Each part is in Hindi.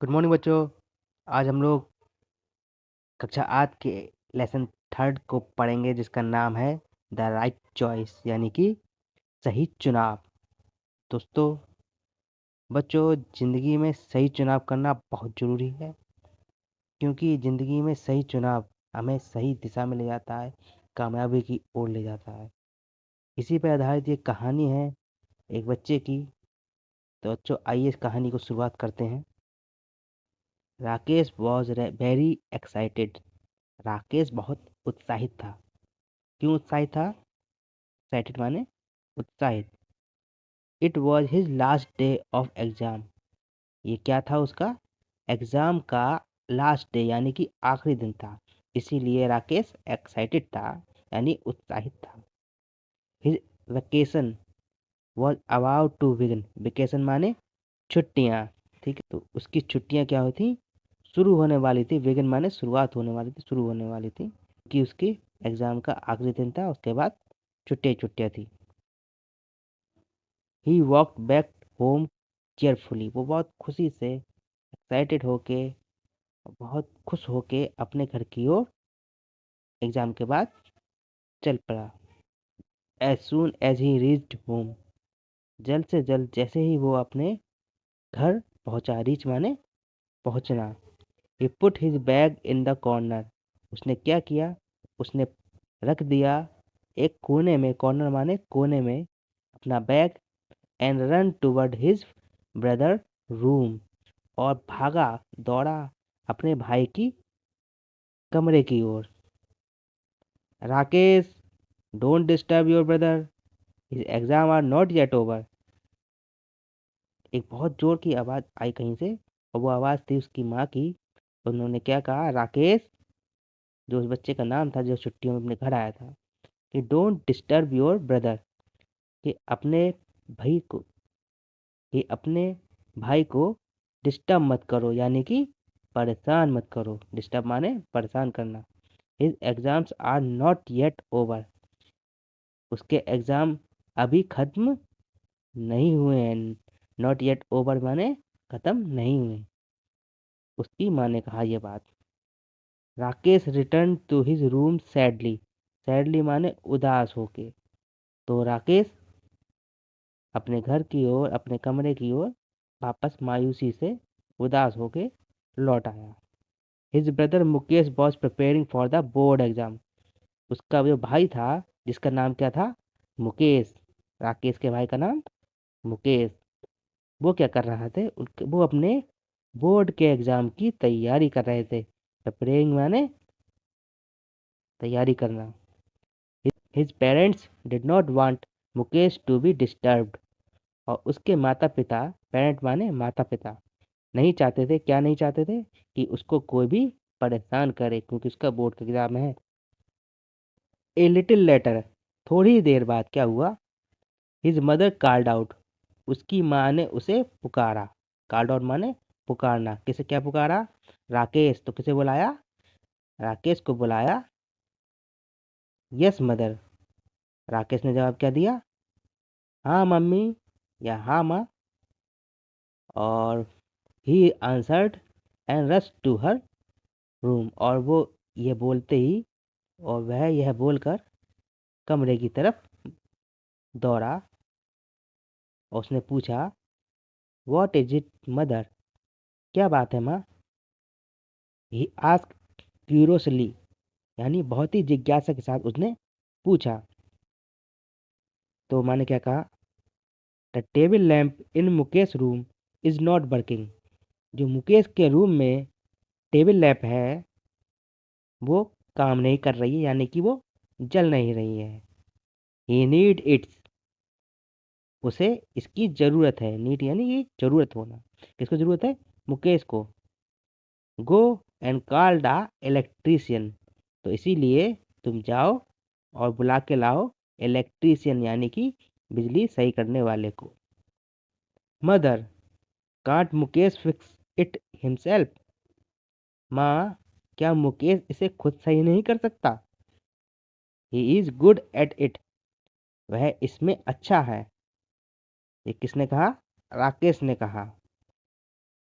गुड मॉर्निंग बच्चों। आज हम लोग कक्षा 8 के लेसन 3 को पढ़ेंगे, जिसका नाम है द राइट चॉइस, यानी कि सही चुनाव। दोस्तों, बच्चों, ज़िंदगी में सही चुनाव करना बहुत ज़रूरी है, क्योंकि ज़िंदगी में सही चुनाव हमें सही दिशा में ले जाता है, कामयाबी की ओर ले जाता है। इसी पर आधारित ये कहानी है एक बच्चे की। तो बच्चों, आइए इस कहानी को शुरुआत करते हैं। Rakesh was very excited. Rakesh बहुत उत्साहित था। क्यों उत्साहित था? एक्साइटेड माने उत्साहित। It was his last day of exam. ये क्या था? उसका एग्जाम का लास्ट डे, यानी कि आखिरी दिन था। इसीलिए राकेश एक्साइटेड था, यानी उत्साहित था। His vacation was about to begin. Vacation माने छुट्टियाँ। ठीक है, तो उसकी छुट्टियाँ क्या होती? शुरू होने वाली थी। बिगिन माने शुरुआत होने वाली थी, शुरू होने वाली थी, कि उसकी एग्जाम का आखिरी दिन था। उसके बाद छुट्टियाँ थी। He walked back home cheerfully. वो बहुत खुशी से, एक्साइटेड होके, बहुत खुश होके अपने घर की ओर एग्जाम के बाद चल पड़ा। As soon as he reached home. जल्द से जल्द जैसे ही वो अपने घर पहुंचा। रीच माने पहुंचना। He put his bag in the corner. उसने क्या किया? उसने रख दिया एक कोने में। कॉर्नर माने कोने में अपना bag. And run toward his brother room. और भागा, दौड़ा अपने भाई की कमरे की ओर। Rakesh, don't disturb your brother, his exam are not yet over. एक बहुत जोर की आवाज आई कहीं से, और वो आवाज थी उसकी माँ की। उन्होंने क्या कहा? राकेश, जो उस बच्चे का नाम था जो छुट्टियों में अपने घर आया था, कि डोंट डिस्टर्ब योर ब्रदर, कि अपने भाई को कि अपने भाई को डिस्टर्ब मत करो, यानी कि परेशान मत करो। डिस्टर्ब माने परेशान करना। His exams are not yet over. उसके एग्जाम अभी खत्म नहीं हुए हैं। नॉट येट ओवर माने खत्म नहीं हुए। उसकी माँ ने कहा यह बात। Rakesh return to his room sadly. Sadly माने उदास होके। तो राकेश अपने घर की ओर, अपने कमरे की ओर वापस मायूसी से, उदास होके लौट आया। His brother Mukesh was preparing for the board exam. उसका जो भाई था, जिसका नाम क्या था? मुकेश। राकेश के भाई का नाम मुकेश। वो क्या कर रहा थे? वो अपने बोर्ड के एग्जाम की तैयारी कर रहे थे। प्रिपेयरिंग माने तैयारी करना। His parents did not want Mukesh to be disturbed. और उसके माता पिता, पेरेंट माने माता पिता, नहीं चाहते थे। क्या नहीं चाहते थे? कि उसको कोई भी परेशान करे, क्योंकि उसका बोर्ड का एग्जाम है। ए लिटिल लेटर, थोड़ी देर बाद क्या हुआ? His mother called out. उसकी माँ ने उसे पुकारा। कॉल्ड आउट माने पुकारना। किसे क्या पुकारा? राकेश। तो किसे बुलाया? राकेश को बुलाया। Yes mother. राकेश ने जवाब क्या दिया? हाँ मम्मी, या हाँ माँ। और he answered and rush to her room. और वो ये बोलते ही, और वह यह बोलकर कमरे की तरफ दौड़ा। और उसने पूछा, व्हाट इज इट मदर? क्या बात है माँ? ही आस्क क्यूरोसली, यानी बहुत ही जिज्ञासा के साथ उसने पूछा। तो माँ ने क्या कहा? The table lamp in Mukesh room is not working. जो मुकेश के रूम में टेबल लैंप है, वो काम नहीं कर रही है, यानी कि वो जल नहीं रही है। ही नीड इट्स। उसे इसकी जरूरत है। नीड यानी कि जरूरत होना। किसको जरूरत है? मुकेश को। Go and call the electrician. तो इसीलिए तुम जाओ और बुला के लाओ इलेक्ट्रीशियन, यानी कि बिजली सही करने वाले को। Mother, can't Mukesh fix it himself? माँ, क्या मुकेश इसे खुद सही नहीं कर सकता? He is good at it. वह इसमें अच्छा है। ये किसने कहा? राकेश ने कहा।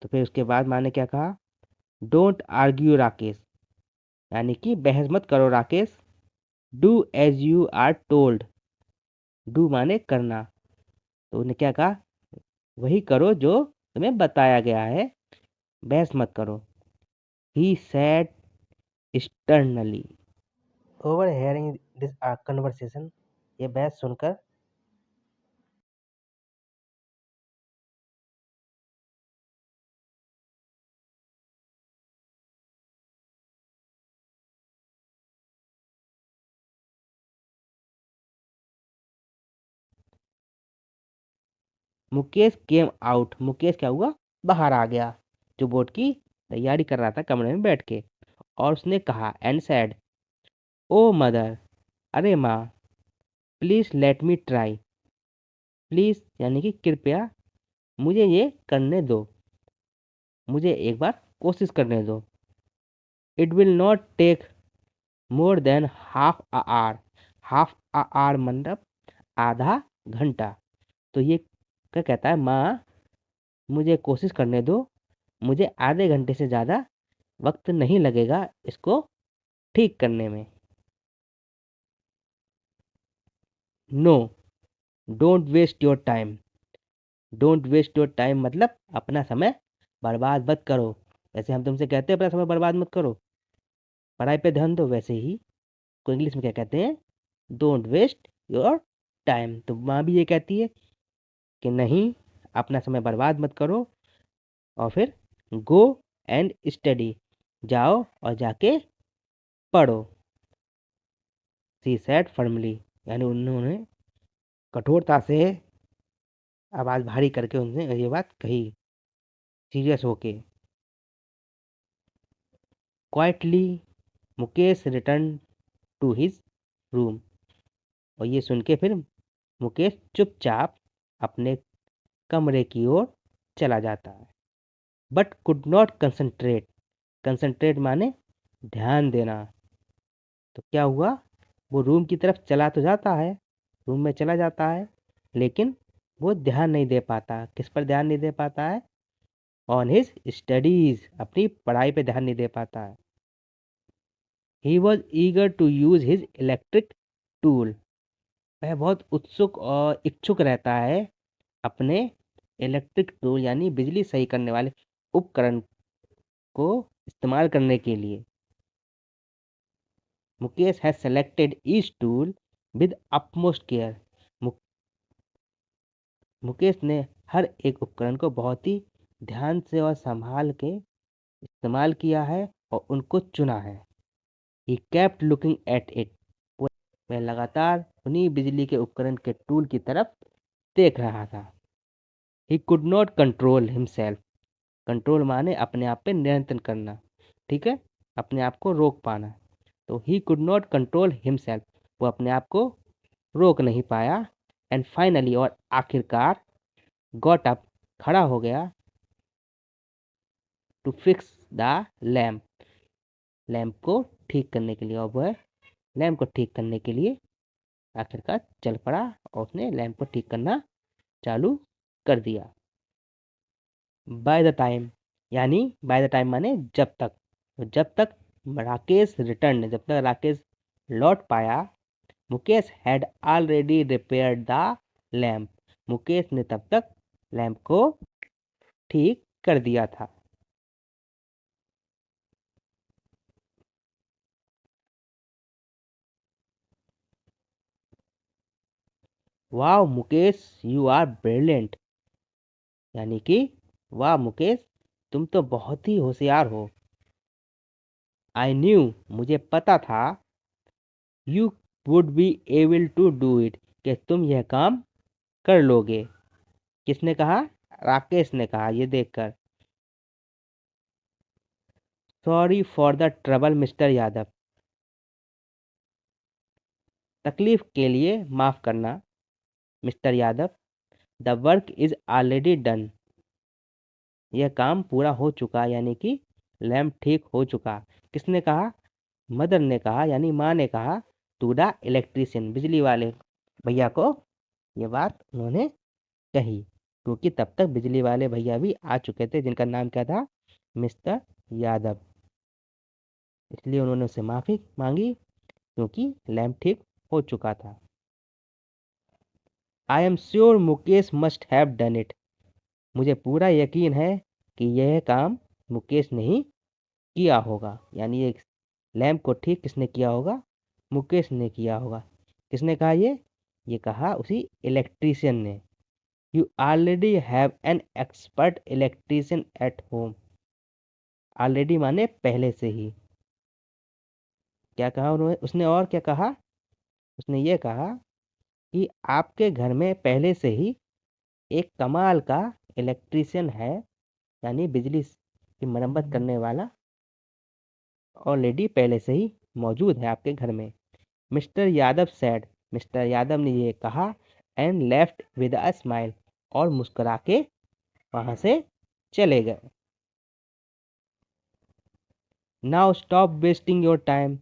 तो फिर उसके बाद माँ ने क्या कहा, डोंट आर्ग्यू राकेश, यानी कि बहस मत करो Rakesh. Do as you are told, do माने करना, तो उन्हें क्या कहा, वही करो जो तुम्हें बताया गया है, बहस मत करो। He said sternly, over hearing this conversation, ये बहस सुनकर मुकेश केम आउट, मुकेश क्या हुआ, बाहर आ गया, जो बोर्ड की तैयारी कर रहा था कमरे में बैठ के। और उसने कहा, एंड सैड, ओ मदर, अरे माँ, please let me try, please यानी कि कृपया मुझे ये करने दो, मुझे एक बार कोशिश करने दो। It will not take more than half a hour, half a hour मतलब आधा घंटा। तो ये क्या कहता है, माँ मुझे कोशिश करने दो, मुझे आधे घंटे से ज़्यादा वक्त नहीं लगेगा इसको ठीक करने में। No, don't waste your time, don't waste your time मतलब अपना समय बर्बाद मत करो। जैसे हम तुमसे कहते हैं अपना समय बर्बाद मत करो, पढ़ाई पे ध्यान दो, वैसे ही को इंग्लिश में क्या कहते हैं, डोंट वेस्ट योर टाइम। तो माँ भी ये कहती है कि नहीं, अपना समय बर्बाद मत करो, और फिर गो एंड स्टडी, जाओ और जाके पढ़ो। सी सेड फर्मली, यानी उन्होंने कठोरता से आवाज़ भारी करके उनसे ये बात कही, सीरियस होके। Quietly Mukesh return to his room, और ये सुन के फिर मुकेश चुपचाप अपने कमरे की ओर चला जाता है। But could not concentrate, concentrate माने ध्यान देना। तो क्या हुआ, वो रूम की तरफ चला तो जाता है, रूम में चला जाता है, लेकिन वो ध्यान नहीं दे पाता। किस पर ध्यान नहीं दे पाता है, ऑन हिज स्टडीज, अपनी पढ़ाई पे ध्यान नहीं दे पाता है। He was eager to use his electric tool, वह बहुत उत्सुक और इच्छुक रहता है अपने इलेक्ट्रिक टूल यानी बिजली सही करने वाले उपकरण को इस्तेमाल करने के लिए। Mukesh has selected each tool with upmost care, Mukesh ने हर एक उपकरण को बहुत ही ध्यान से और संभाल के इस्तेमाल किया है और उनको चुना है। He kept looking at it, वह लगातार उन्हीं बिजली के उपकरण के टूल की तरफ देख रहा था। He could not control himself, control माने अपने आप पे नियंत्रण करना, ठीक है, अपने आप को रोक पाना। तो he could not control himself, वो अपने आप को रोक नहीं पाया। एंड फाइनली, और आखिरकार, गॉट अप, खड़ा हो गया, to fix the lamp, lamp को ठीक करने के लिए। और वह लैम्प को ठीक करने के लिए आखिरकार चल पड़ा और उसने लैम्प को ठीक करना चालू कर दिया। बाय द टाइम, यानी बाय द टाइम माने जब तक, तो जब तक राकेश रिटर्न, जब तक राकेश लौट पाया, Mukesh had already repaired the lamp, Mukesh ने तब तक लैम्प को ठीक कर दिया था। वाह मुकेश, यू आर ब्रिलियंट, यानी कि वाह मुकेश, तुम तो बहुत ही होशियार हो। आई न्यू, मुझे पता था, you would be able to do it, कि तुम यह काम कर लोगे। किसने कहा, राकेश ने कहा ये देखकर। Sorry for the trouble mister Yadav, तकलीफ के लिए माफ करना mister Yadav. The work is already done, यह काम पूरा हो चुका, यानी कि लैम्प ठीक हो चुका। किसने कहा, मदर ने कहा, यानी माँ ने कहा, टू द इलेक्ट्रीशियन, बिजली वाले भैया को ये बात उन्होंने कही। क्योंकि तब तक बिजली वाले भैया भी आ चुके थे, जिनका नाम क्या था, मिस्टर यादव। इसलिए उन्होंने उससे माफ़ी मांगी, क्योंकि लैंप ठीक हो चुका था। I am sure Mukesh must have done it. मुझे पूरा यकीन है कि यह काम मुकेश ने ही किया होगा। यानी ये लैंप को ठीक किसने किया होगा, मुकेश ने किया होगा। किसने कहा ये कहा उसी इलेक्ट्रीशियन ने। You already have an expert electrician at home. Already माने पहले से ही। क्या कहा उन्होंने, उसने और क्या कहा, उसने ये कहा कि आपके घर में पहले से ही एक कमाल का इलेक्ट्रीशियन है, यानी बिजली की मरम्मत करने वाला ऑलरेडी पहले से ही मौजूद है आपके घर में। Mister Yadav said, mister Yadav ने ये कहा, and left with a smile, और मुस्कुरा के वहां से चले गए। Now stop wasting your time.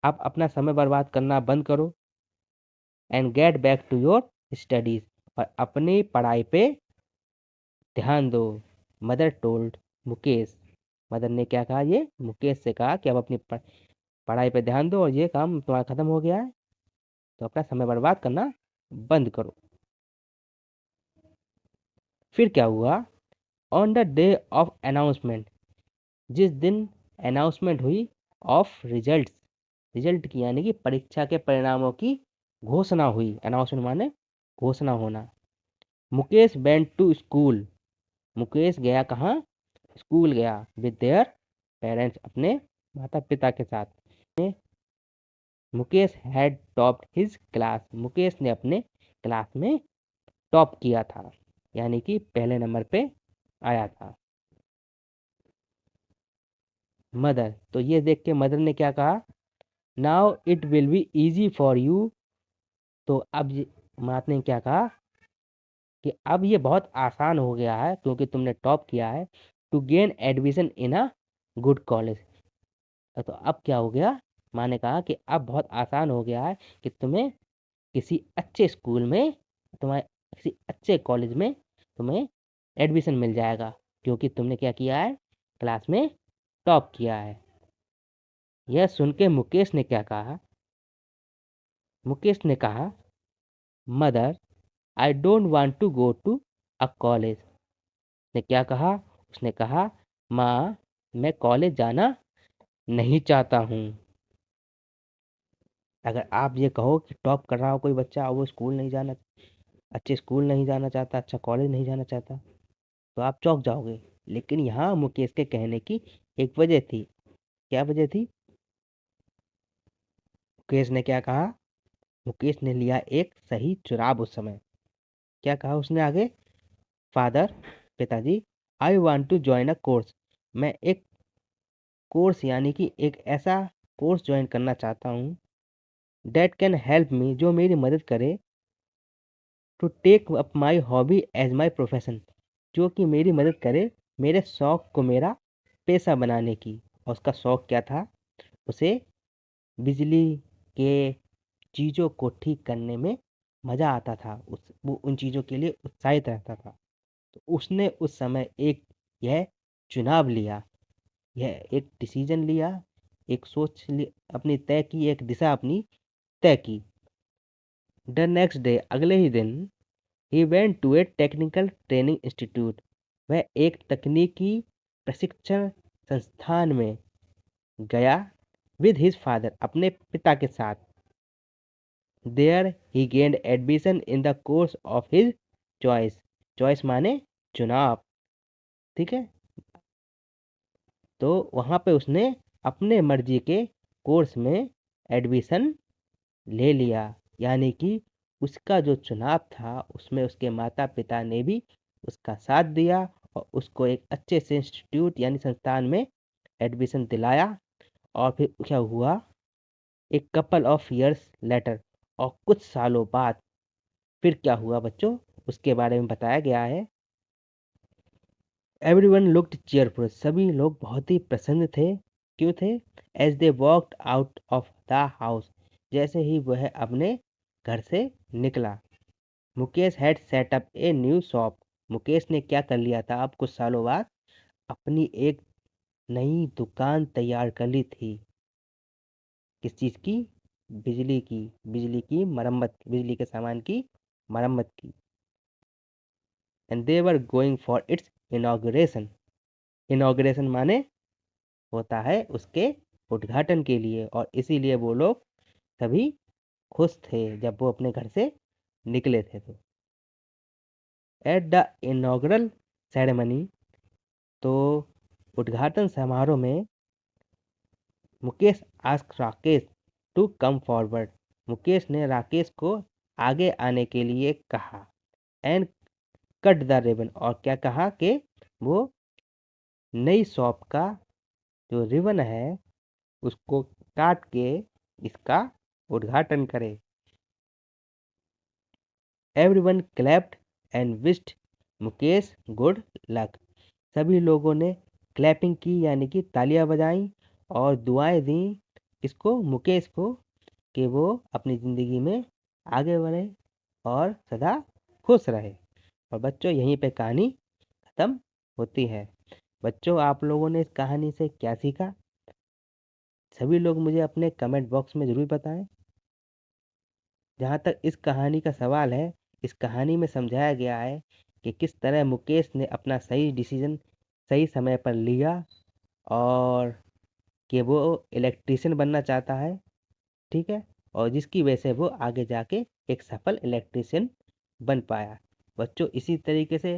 आप अपना समय बर्बाद करना बंद करो। And get back to your studies, और अपनी पढ़ाई पे ध्यान दो। मदर टोल्ड मुकेश, मदर ने क्या कहा, ये मुकेश से कहा कि अब अपनी पढ़ाई पे ध्यान दो, और ये काम तुम्हारा खत्म हो गया है, तो अपना समय बर्बाद करना बंद करो। फिर क्या हुआ, on the day of announcement, जिस दिन अनाउंसमेंट हुई ऑफ रिजल्ट्स, रिजल्ट की यानी कि परीक्षा के परिणामों की घोषणा हुई। अनाउंसमेंट माने घोषणा होना। Mukesh went to school, Mukesh गया कहाँ, स्कूल गया। विद देयर पेरेंट्स, अपने माता पिता के साथ। Mukesh had topped his class, Mukesh ने अपने क्लास में टॉप किया था, यानी कि पहले नंबर पे आया था। मदर, तो ये देख के मदर ने क्या कहा, now it will be easy for you. तो अब माता ने क्या कहा कि अब ये बहुत आसान हो गया है, क्योंकि तुमने टॉप किया है, to gain admission in a good college. तो अब क्या हो गया, माँ ने कहा कि अब बहुत आसान हो गया है कि तुम्हें किसी अच्छे स्कूल में, तुम्हारे किसी अच्छे कॉलेज में तुम्हें एडमिशन मिल जाएगा, क्योंकि तुमने क्या किया है, क्लास में टॉप किया है। यह सुन के मुकेश ने क्या कहा, मुकेश ने कहा, mother I don't want to go to a college. ने क्या कहा, उसने कहा, माँ मैं कॉलेज जाना नहीं चाहता हूँ। अगर आप ये कहो कि टॉप कर रहा हो कोई बच्चा और वो स्कूल नहीं जाना, अच्छे स्कूल नहीं जाना चाहता, अच्छा कॉलेज नहीं जाना चाहता, तो आप चौंक जाओगे। लेकिन यहाँ मुकेश के कहने की एक वजह थी। क्या वजह थी, मुकेश ने क्या कहा, मुकेश ने लिया एक सही चुनाव उस समय। क्या कहा उसने आगे, फादर, पिताजी, I want to join a course. मैं एक कोर्स यानी कि एक ऐसा कोर्स ज्वाइन करना चाहता हूँ, दैट कैन हेल्प मी, जो मेरी मदद करे, to take up my hobby as my profession, जो कि मेरी मदद करे मेरे शौक को मेरा पेशा बनाने की। और उसका शौक क्या था, उसे बिजली के चीज़ों को ठीक करने में मज़ा आता था, वो उन चीज़ों के लिए उत्साहित रहता था। तो उसने उस समय एक यह चुनाव लिया, यह एक डिसीजन लिया, एक अपनी तय की, एक दिशा अपनी तय की। द नेक्स्ट डे, अगले ही दिन, he went to a technical training institute, वह एक तकनीकी प्रशिक्षण संस्थान में गया। विद हिज फादर, अपने पिता के साथ। There he gained admission in the course of his choice, choice माने चुनाव, ठीक है। तो वहाँ पे उसने अपने मर्जी के कोर्स में एडमिशन ले लिया, यानी कि उसका जो चुनाव था उसमें उसके माता पिता ने भी उसका साथ दिया, और उसको एक अच्छे से इंस्टीट्यूट यानी संस्थान में एडमिशन दिलाया। और फिर क्या हुआ, एक कपल ऑफ इयर्स लेटर, और कुछ सालों बाद फिर क्या हुआ बच्चों, उसके बारे में बताया गया है। एवरीवन लुक्ड चीयरफुल, सभी लोग बहुत ही प्रसन्न थे। क्यों थे, as they walked out of the house, जैसे ही वह अपने घर से निकला। Mukesh had set up a new shop, Mukesh ने क्या कर लिया था, अब कुछ सालों बाद अपनी एक नई दुकान तैयार कर ली थी। किस चीज़ की? बिजली की मरम्मत, बिजली के सामान की मरम्मत की। And they were going for its inauguration. Inauguration माने होता है उसके उद्घाटन के लिए, और इसीलिए वो लोग सभी खुश थे जब वो अपने घर से निकले थे। तो एट द इनॉग्रल सेरेमनी, तो उद्घाटन समारोह में Mukesh ask Rakesh to come forward. Mukesh ने राकेश को आगे आने के लिए कहा। एंड कट द रिबन, और क्या कहा कि वो नई शॉप का जो रिबन है उसको काट के इसका उद्घाटन करे। Everyone clapped and wished Mukesh good luck. सभी लोगों ने क्लैपिंग की यानी कि तालियां बजाई और दुआएं दी इसको, मुकेश को, कि वो अपनी ज़िंदगी में आगे बढ़े और सदा खुश रहे। और बच्चों यहीं पे कहानी ख़त्म होती है। बच्चों आप लोगों ने इस कहानी से क्या सीखा? सभी लोग मुझे अपने कमेंट बॉक्स में ज़रूर बताएं। जहाँ तक इस कहानी का सवाल है, इस कहानी में समझाया गया है कि किस तरह मुकेश ने अपना सही डिसीजन सही समय पर लिया, और कि वो इलेक्ट्रिशियन बनना चाहता है, ठीक है, और जिसकी वजह से वो आगे जाके एक सफल इलेक्ट्रिशियन बन पाया। बच्चों इसी तरीके से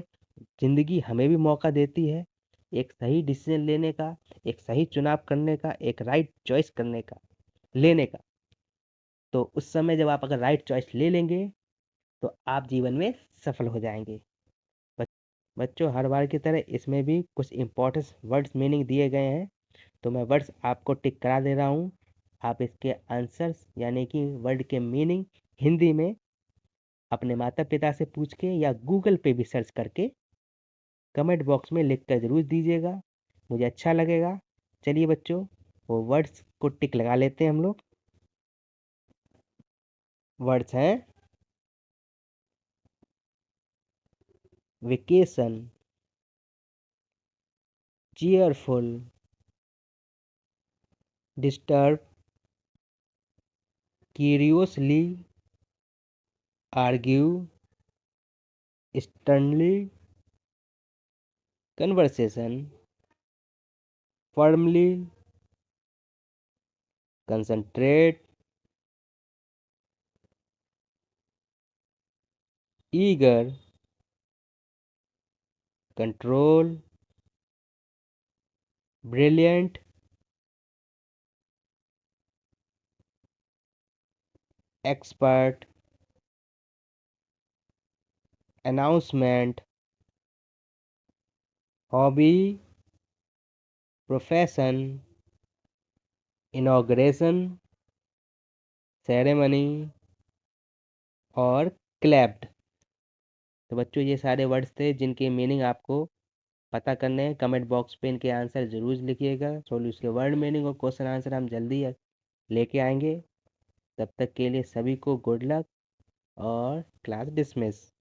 ज़िंदगी हमें भी मौका देती है एक सही डिसीजन लेने का, एक सही चुनाव करने का, एक राइट चॉइस करने का, लेने का। तो उस समय जब आप अगर राइट चॉइस ले लेंगे तो आप जीवन में सफल हो जाएंगे। बच्चों हर बार की तरह इसमें भी कुछ इम्पोर्टेंट वर्ड्स मीनिंग दिए गए हैं, तो मैं वर्ड्स आपको टिक करा दे रहा हूँ। आप इसके आंसर्स यानी कि वर्ड के मीनिंग हिंदी में अपने माता पिता से पूछ के या गूगल पे भी सर्च करके कमेंट बॉक्स में लिख कर ज़रूर दीजिएगा, मुझे अच्छा लगेगा। चलिए बच्चों, वो वर्ड्स को टिक लगा लेते हैं हम लोग। वर्ड्स हैं vacation, cheerful, disturb, curiously, argue, sternly, conversation, firmly, concentrate, eager, control, brilliant, expert, announcement, hobby, profession, inauguration, ceremony और clapped। तो बच्चों ये सारे वर्ड्स थे जिनके मीनिंग आपको पता करने हैं। कमेंट बॉक्स पे इनके आंसर ज़रूर लिखिएगा। सॉल्यूशन के वर्ड मीनिंग और क्वेश्चन आंसर हम जल्दी लेके आएंगे। तब तक के लिए सभी को गुड लक और क्लास डिसमिस।